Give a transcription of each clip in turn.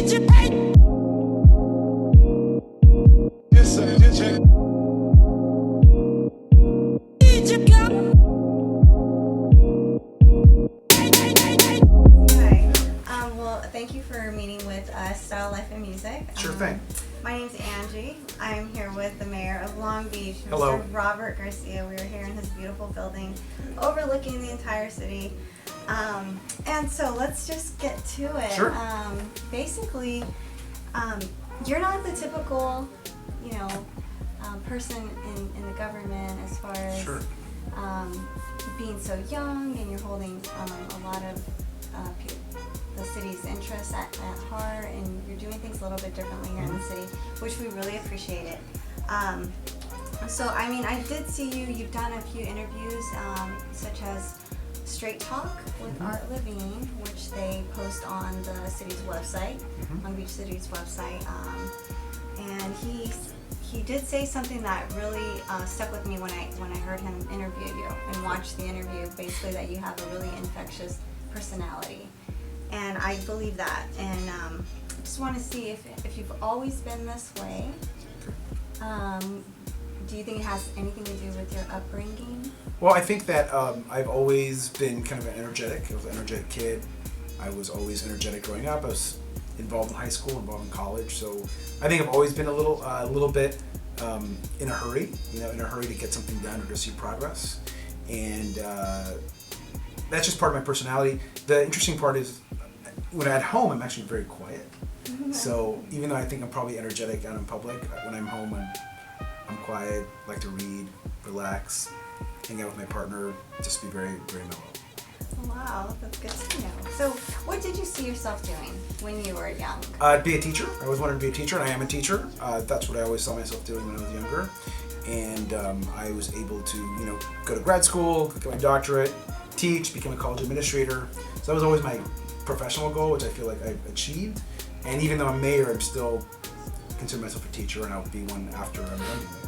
Well, thank you for meeting with us, Style, Life, and Music. Sure thing. My name's Angie. I'm here with the mayor of Long Beach, Mr. Hello. Robert Garcia. We are here in his beautiful building overlooking the entire city. And so let's just get to it. Sure. Basically, you're not the typical, person in the government as far as Sure. being so young, and you're holding a lot of the city's interests at heart, and you're doing things a little bit differently here in the city, which we really appreciate it. So, I did see you've done a few interviews, such as Straight Talk with Art Levine, which they post on the city's website, Long Beach City's website. And he did say something that really stuck with me when I heard him interview you and watched the interview, basically that you have a really infectious personality. And I believe that, and I just want to see if you've always been this way. Do you think it has anything to do with your upbringing? Well, I think that I've always been kind of I was an energetic kid. I was always energetic growing up. I was involved in high school, involved in college. So I think I've always been a little bit in a hurry, in a hurry to get something done or to see progress. And that's just part of my personality. The interesting part is when I'm at home, I'm actually very quiet. So even though I think I'm probably energetic out in public, when I'm home, I'm quiet, like to read, relax, hang out with my partner, just be very, very mellow. Wow, that's good to know. So what did you see yourself doing when you were young? Be a teacher. I always wanted to be a teacher, and I am a teacher. That's what I always saw myself doing when I was younger. And I was able to, go to grad school, get my doctorate, teach, become a college administrator. So that was always my professional goal, which I feel like I've achieved. And even though I'm mayor, I'm still consider myself a teacher, and I'll be one after I'm done being mayor.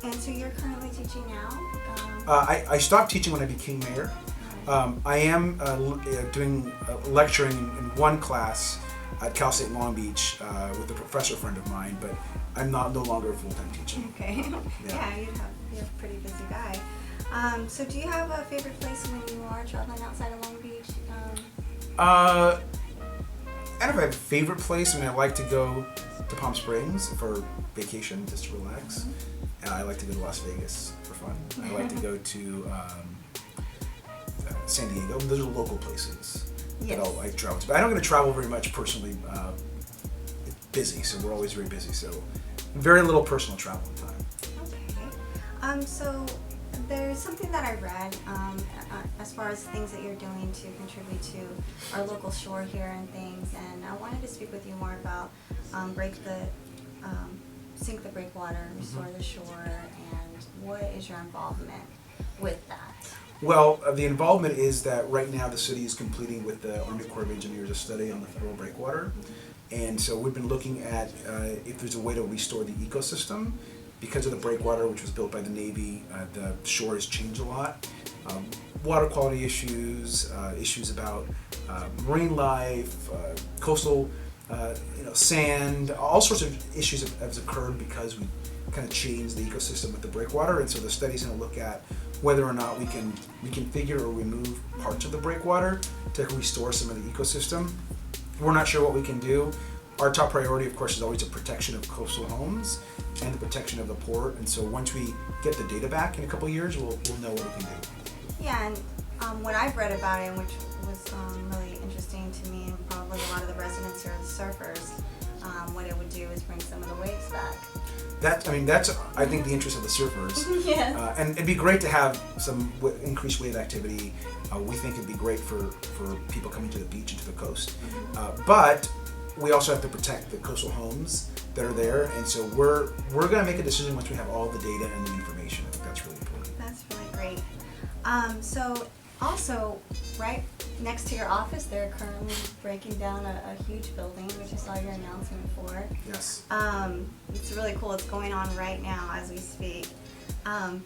And so you're currently teaching now? I stopped teaching when I became mayor. I am doing lecturing in one class at Cal State Long Beach with a professor friend of mine, but I'm no longer a full-time teacher. Okay. Yeah, you're a pretty busy guy. So do you have a favorite place when you are traveling outside of Long Beach? I don't have a favorite place. I like to go to Palm Springs for vacation, just to relax. I like to go to Las Vegas for fun. I like to go to San Diego. Those are local places that I'll like travel to. But I don't get to travel very much personally. It's busy, so we're always very busy. So very little personal travel time. Okay. So there's something that I read as far as things that you're doing to contribute to our local shore here and things, and I wanted to speak with you more about sink the breakwater, restore the shore, and what is your involvement with that? Well, the involvement is that right now the city is completing with the Army Corps of Engineers a study on the federal breakwater, and so we've been looking at if there's a way to restore the ecosystem. Because of the breakwater, which was built by the Navy, the shore has changed a lot. Water quality issues, issues about marine life, coastal, sand, all sorts of issues have occurred because we kind of changed the ecosystem with the breakwater. And so the study's going to look at whether or not we can reconfigure or remove parts of the breakwater to restore some of the ecosystem. We're not sure what we can do. Our top priority, of course, is always the protection of coastal homes and the protection of the port. And so once we get the data back in a couple of years, we'll know what we can do. Yeah, and what I've read about it, which was really interesting to me, and probably a lot of the residents here, the surfers, what it would do is bring some of the waves back. That's I think the interest of the surfers. Yes. And it'd be great to have some increased wave activity. We think it'd be great for people coming to the beach and to the coast. But we also have to protect the coastal homes that are there, and so we're going to make a decision once we have all the data and the information. I think that's really important. That's really great. So Also, right next to your office, they're currently breaking down a huge building, which I saw your announcement for. Yes. It's really cool. It's going on right now as we speak.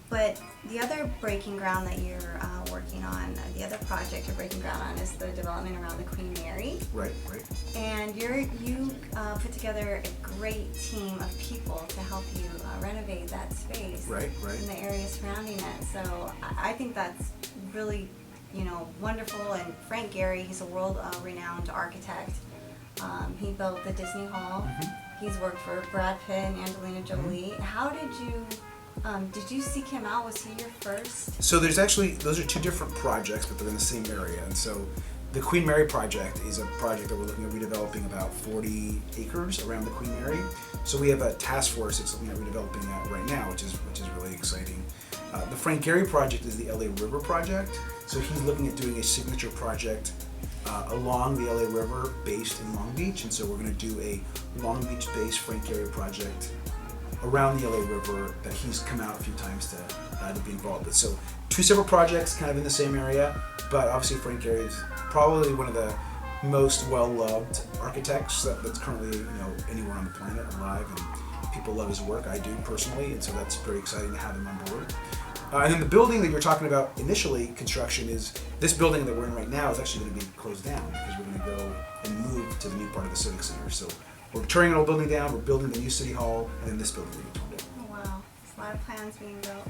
But the other breaking ground that you're working on, the other project you're breaking ground on, is the development around the Queen Mary. Right. And you put together a great team of people to help you renovate that space. Right. And the area surrounding it. So I think that's really, wonderful. And Frank Gehry, he's a world-renowned architect. He built the Disney Hall. Mm-hmm. He's worked for Brad Pitt and Angelina Jolie. Mm-hmm. How did you seek him out? Was he your first? So those are two different projects, but they're in the same area. And so the Queen Mary project is a project that we're looking at redeveloping about 40 acres around the Queen Mary. So we have a task force that's looking at redeveloping that right now, which is really exciting. The Frank Gehry project is the S.L.A. River project. So he's looking at doing a signature project along the S.L.A. River based in Long Beach. And so we're going to do a Long Beach-based Frank Gehry project around the S.L.A. River that he's come out a few times to be involved with. So two separate projects kind of in the same area, but obviously Frank Gehry is probably one of the most well-loved architects that's currently anywhere on the planet alive, and people love his work. I do personally, and so that's very exciting to have him on board. And then the building that you're talking about initially, construction, is this building that we're in right now is actually going to be closed down because we're going to go and move to the new part of the Civic Center. So we're tearing an old building down, we're building the new City Hall, and then this building will be torn down. Oh, wow. There's a lot of plans being built.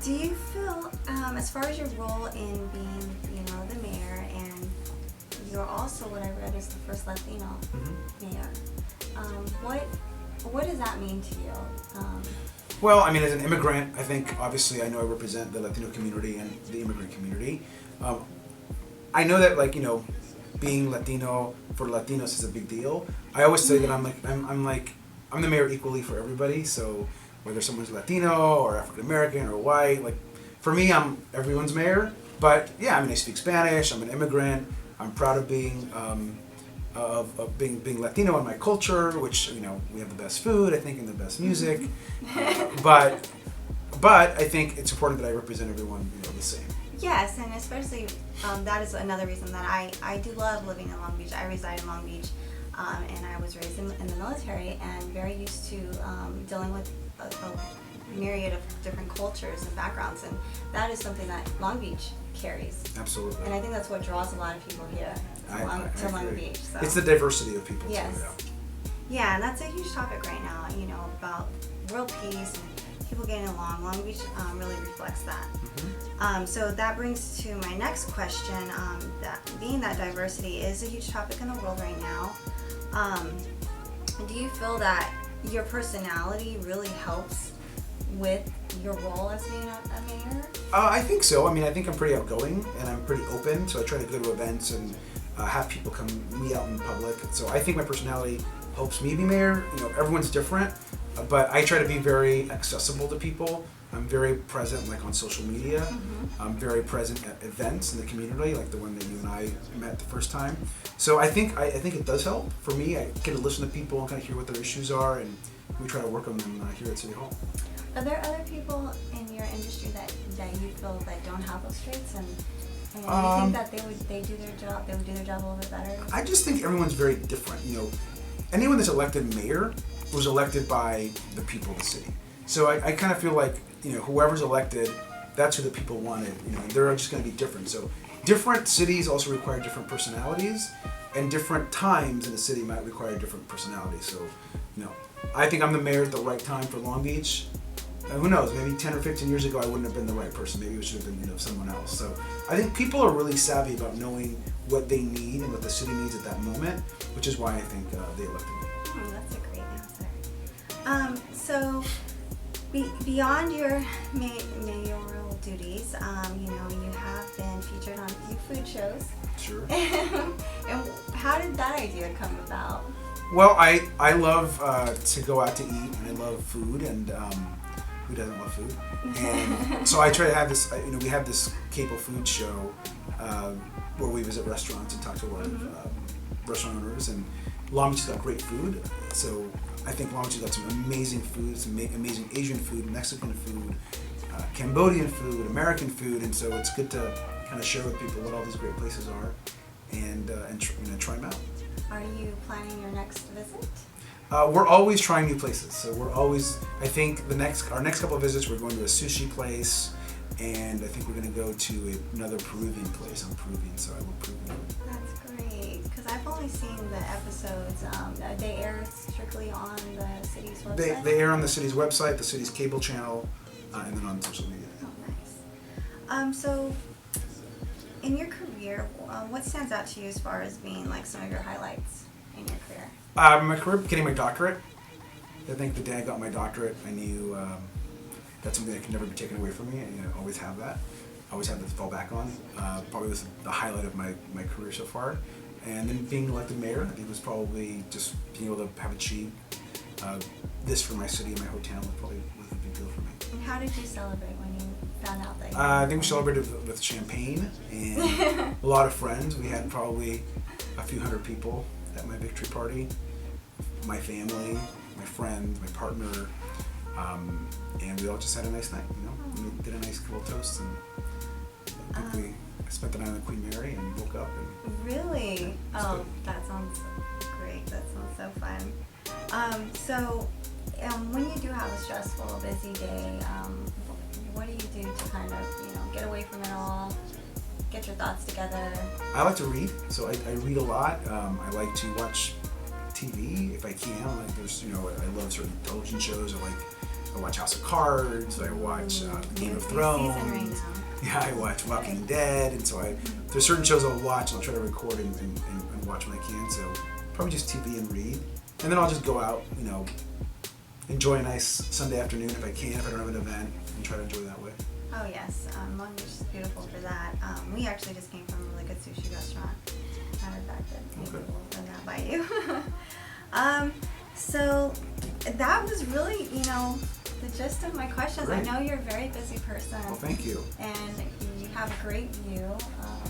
Do you feel, as far as your role in being, the mayor, and you're also what I read is the first Latino mayor, what does that mean to you? Well, I mean, as an immigrant, I think obviously I know I represent the Latino community and the immigrant community. I know that being Latino for Latinos is a big deal. I always say that I'm the mayor equally for everybody. So whether someone's Latino or African American or white, for me, I'm everyone's mayor. But yeah, I mean, I speak Spanish. I'm an immigrant. I'm proud of being being Latino in my culture, which we have the best food, I think, and the best music. But I think it's important that I represent everyone the same. Yes, and especially that is another reason that I do love living in Long Beach. I reside in Long Beach, and I was raised in the military and very used to dealing with a myriad of different cultures and backgrounds, and that is something that Long Beach carries. Absolutely. And I think that's what draws a lot of people here to Long Beach. So. It's the diversity of people. Yes. Too, yeah, and that's a huge topic right now, about world peace and people getting along. Long Beach really reflects that. Mm-hmm. So that brings to my next question, that being that diversity is a huge topic in the world right now. Do you feel that your personality really helps with your role as being a mayor? I think so. I mean, I think I'm pretty outgoing and I'm pretty open, so I try to go to events and have people come meet out in public. So I think my personality helps me be mayor. Everyone's different, but I try to be very accessible to people. I'm very present, on social media. Mm-hmm. I'm very present at events in the community, like the one that you and I met the first time. So I think it does help for me. I get to listen to people and kind of hear what their issues are, and we try to work on them here at City Hall. Are there other people in your industry that you feel that don't have those traits, and you think that they would do their job a little bit better? I just think everyone's very different. Anyone that's elected mayor was elected by the people of the city. So I kind of feel like whoever's elected, that's who the people wanted. They're just going to be different. So different cities also require different personalities, and different times in the city might require different personalities. So I think I'm the mayor at the right time for Long Beach. Who knows? Maybe 10 or 15 years ago, I wouldn't have been the right person. Maybe it should have been, someone else. So I think people are really savvy about knowing what they need and what the city needs at that moment, which is why I think they elected me. That's a great answer. So beyond your mayoral duties, you have been featured on a few food shows. Sure. And how did that idea come about? Well, I love to go out to eat, and I love food, and who doesn't love food? And so I try to have this, we have this cable food show where we visit restaurants and talk to a lot of restaurant owners, and Long Beach has got great food, so I think Longitude's got some amazing food, some amazing Asian food, Mexican food, Cambodian food, American food, and so it's good to kind of share with people what all these great places are, and try them out. Are you planning your next visit? We're always trying new places. So we're always, I think our next couple of visits, we're going to a sushi place, and I think we're going to go to another Peruvian place. I'm Peruvian, so I love Peruvian. That's great, because I've only seen the episodes. They air strictly on the city's website? They air on the city's website, the city's cable channel, and then on social media. Oh, nice. So, in your career, what stands out to you as far as being like some of your highlights in your career? My career, getting my doctorate. I think the day I got my doctorate, I knew that's something that could never be taken away from me. I always have that. I always have that to fall back on. Probably was the highlight of my career so far. And then being elected mayor, I think was probably just being able to have achieved this for my city and my hometown was a big deal for me. And how did you celebrate when you found out that you I think we celebrated with champagne and a lot of friends. We had probably a few hundred people at my victory party. My family, my friend, my partner, and we all just had a nice night, We did a nice little toast, and I think I spent the night on Queen Mary and woke up. And really? Oh, that sounds great. That sounds so fun. So, when you do have a stressful, busy day, what do you do to kind of, get away from it all, get your thoughts together? I like to read, so I read a lot. I like to watch TV if I can. I love certain television shows. I watch House of Cards. I watch Game of Thrones. Season right now. Yeah, I watch Walking Dead, and so there's certain shows I'll watch, and I'll try to record and watch when I can. So probably just TV and read, and then I'll just go out, enjoy a nice Sunday afternoon if I can, if I don't have an event, and try to enjoy that way. Oh yes, Long Beach is beautiful for that. We actually just came from a really good sushi restaurant. Matter of fact, maybe Okay. we'll run that by you. So that was really, the gist of my questions. Great. I know you're a very busy person. Well, thank you. And you have a great view.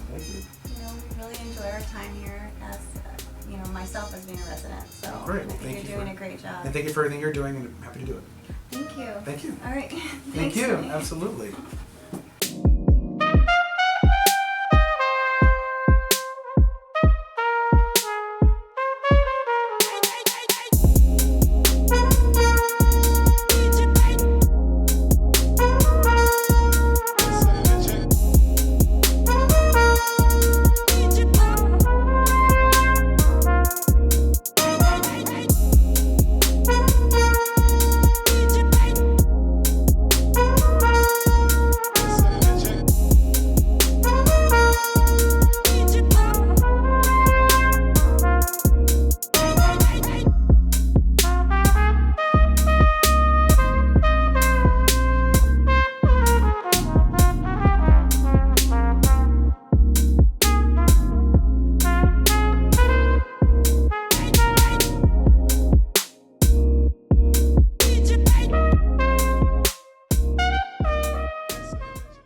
Thank you. We really enjoy our time here as, myself as being a resident. So Great. I Well, think thank you're you doing a great job. And thank you for everything you're doing, and I'm happy to do it. Thank you. Thank you. All right. Thank Thanks, you. Lee. Absolutely.